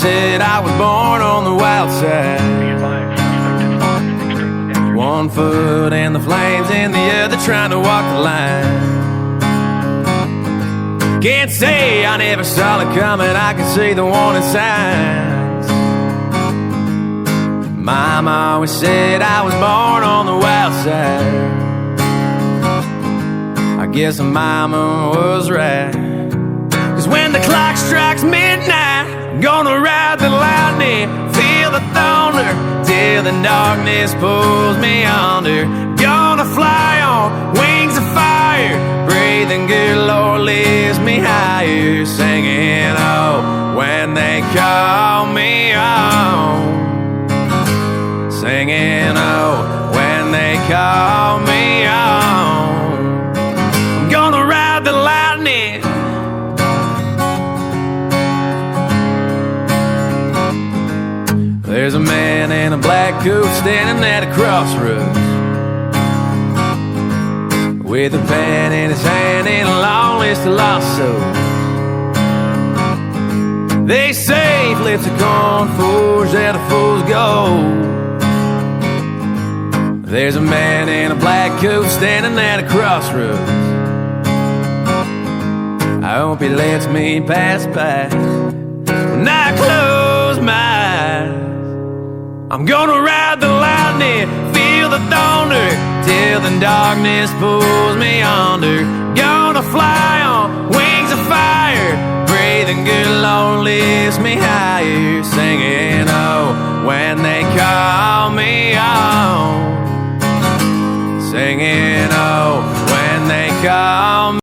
said I was born on the wild side. 1 foot in the flames and the other trying to walk the line. Can't say I never saw it coming, I can see the warning signs. Mama always said I was born on the wild side. I guess Mama was right, 'cause when the clock strikes midnight, I'm gonna ride the lightning, feel the thunder, till the darkness pulls me under. Gonna fly on wings of fire, breathing good, Lord lifts me higher. Singing, oh, when they call me home. Singing, oh, when they call me home. I'm gonna ride the lightning. There's a man in a black coat standing at a crossroads, with a pen in his hand and a long list of lost souls. They say flips a coin, forge that a fool's gold. There's a man in a black coat standing at a crossroads. I hope he lets me pass by when I close my eyes. I'm gonna ride the lightning, feel the thunder, till the darkness pulls me under. Gonna fly on wings of fire, breathing good, Lord lifts me higher. Singing, oh, when they call me home. Singing, oh, when they call me